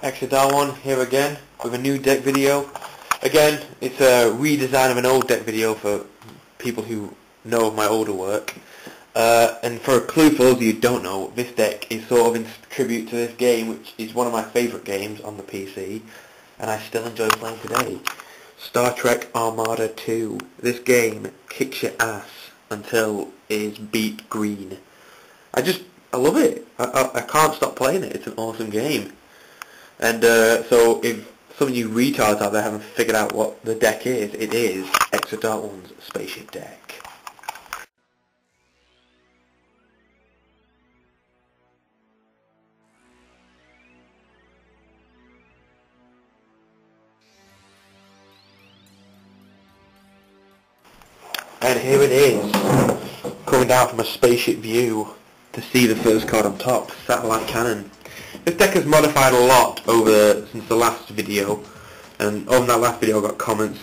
xthedarkone here again with a new deck video. Again, it's a redesign of an old deck video for people who know of my older work. And for a clue for those of you who don't know, this deck is sort of in tribute to this game, which is one of my favourite games on the PC, and I still enjoy playing today. Spaceship Armada 2. This game kicks your ass until it's beat green. I love it. I can't stop playing it. It's an awesome game. And so if some of you retards out there haven't figured out what the deck is, it is xthedarkone's Spaceship deck. And here it is, coming down from a spaceship view to see the first card on top, Satellite Cannon. This deck has modified a lot since the last video, and on that last video I got comments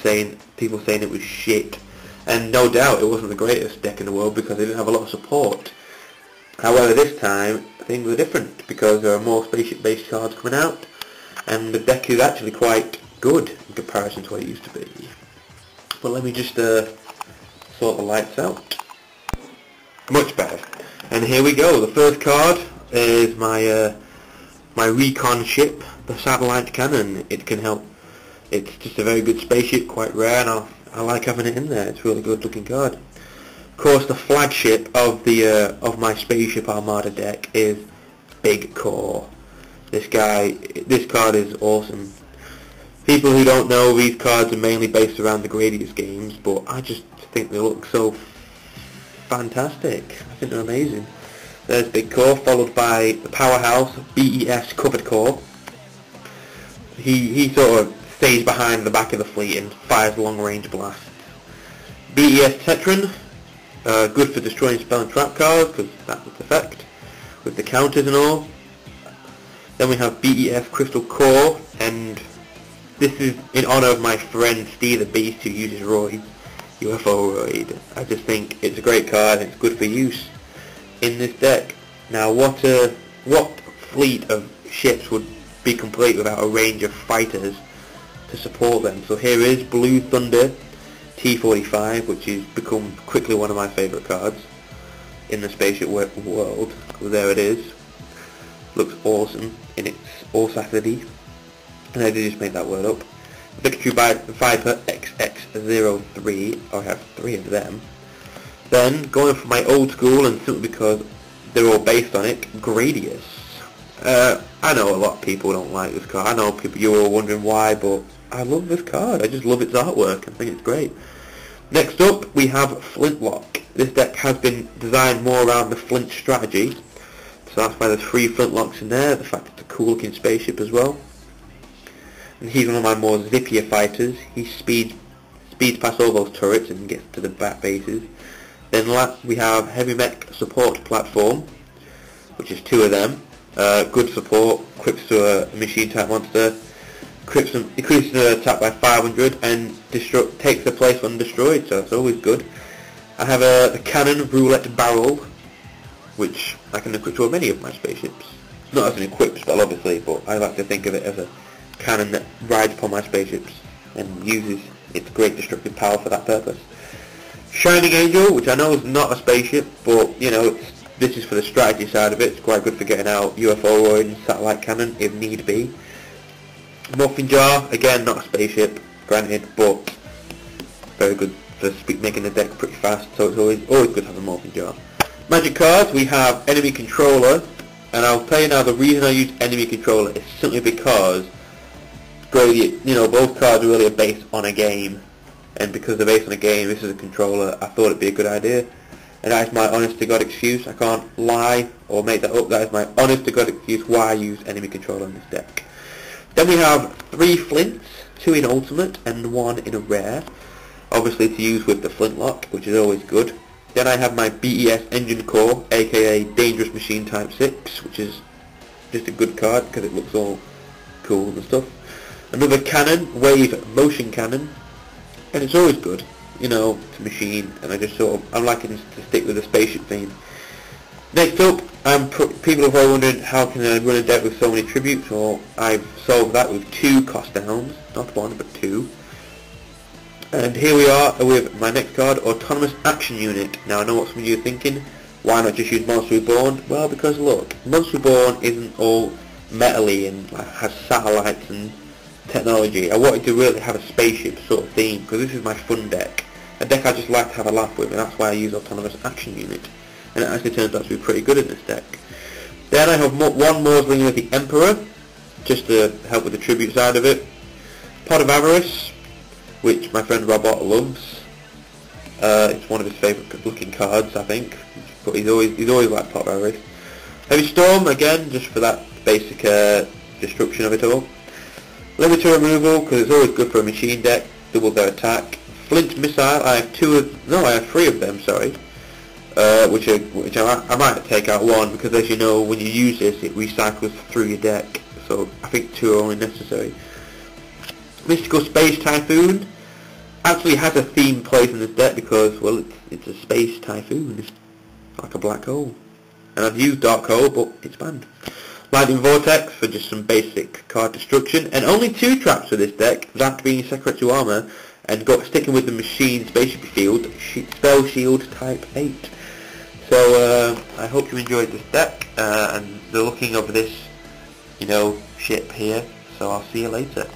people saying it was shit, and no doubt it wasn't the greatest deck in the world because it didn't have a lot of support. However, this time things were different because there are more spaceship based cards coming out, and the deck is actually quite good in comparison to what it used to be. But let me just sort the lights out. Much better. And here we go. The first card is my my recon ship, the Satellite Cannon. It can help. It's just a very good spaceship, quite rare, and I like having it in there. It's a really good looking card. Of course, the flagship of of my Spaceship Armada deck is Big Core. This card is awesome. People who don't know, these cards are mainly based around the Gradius games, but I just think they look so fantastic. I think they're amazing. There's Big Core, followed by the powerhouse BES Covered Core. He sort of stays behind the back of the fleet and fires long range blasts. BES Tetran, good for destroying spell and trap cards because that's its effect, with the counters and all. Then we have BES Crystal Core, and this is in honour of my friend Steve the Beast, who uses roids, UFO roid. I just think it's a great card and it's good for use in this deck. Now, what fleet of ships would be complete without a range of fighters to support them? So here is Blue Thunder T-45, which has become quickly one of my favourite cards in the spaceship world. There it is. Looks awesome in its All-Saturday. And I did just make that word up. Victory by Viper XX03. I have 3 of them. Then, going for my old school, and simply because they're all based on it, Gradius. I know a lot of people don't like this card. I know you're all wondering why, but I love this card. I just love its artwork. I think it's great. Next up, we have Flintlock. This deck has been designed more around the Flint strategy. So that's why there's 3 Flintlocks in there. The fact it's a cool looking spaceship as well. And he's one of my more zippier fighters. He speeds past all those turrets and gets to the back bases. Then we have Heavy Mech Support Platform, which is 2 of them. Good support, equips to a machine type monster, increases the attack by 500 and takes the place when destroyed, so it's always good. I have the Cannon Roulette Barrel, which I can equip to many of my spaceships. Not as an equipped spell obviously, but I like to think of it as a cannon that rides upon my spaceships and uses its great destructive power for that purpose. Shining Angel, which I know is not a spaceship, but you know, this is for the strategy side of it. It's quite good for getting out UFO roid and satellite cannon if need be. Muffin Jar, again not a spaceship, granted, but very good for making the deck pretty fast, so it's always good to have a Muffin Jar. Magic cards, we have Enemy Controller, and I'll tell you now the reason I use Enemy Controller is simply because both cards really are based on a game, and because they're based on a game, this is a controller, I thought it'd be a good idea. And that is my honest to God excuse. I can't lie or make that up. That is my honest to God excuse why I use Enemy Controller in this deck. Then we have 3 Flints, 2 in Ultimate and 1 in a Rare, obviously to use with the Flintlock, which is always good. Then I have my BES Engine Core, aka Dangerous Machine Type 6, which is just a good card because it looks all cool and stuff. Another cannon, Wave Motion Cannon, and it's always good, you know, to machine, and I'm liking to stick with the spaceship theme. Next up, people are probably wondering how can I run a deck with so many tributes. Well, I've solved that with 2 cost downs, not 1 but 2. And here we are with my next card, Autonomous Action Unit. Now I know what some of you are thinking, why not just use Monster Reborn? Well, because look, Monster Reborn isn't all metal-y and has satellites and technology. I wanted to really have a spaceship sort of theme, because this is my fun deck. A deck I just like to have a laugh with, and that's why I use Autonomous Action Unit. And it actually turns out to be pretty good in this deck. Then I have one more Slinger with the Emperor, just to help with the tribute side of it. Pot of Avarice, which my friend Robot loves. It's one of his favourite looking cards, I think. But he's always liked Pot of Avarice. Heavy Storm, again, just for that basic destruction of it all. Limiter removal, because it's always good for a machine deck, double their attack. Flint Missile, I have 3 of them, sorry. Which I might take out 1, because as you know, when you use this, it recycles through your deck. So I think 2 are only necessary. Mystical Space Typhoon actually has a theme place in this deck because, well, it's a space typhoon. It's like a black hole. And I've used Dark Hole, but it's banned. Lightning Vortex for just some basic card destruction. And only 2 traps for this deck, that being Secret to Armor, and sticking with the Machine Spaceship Field, Spell Shield Type 8. So, I hope you enjoyed this deck, and the looking of this, ship here. So I'll see you later.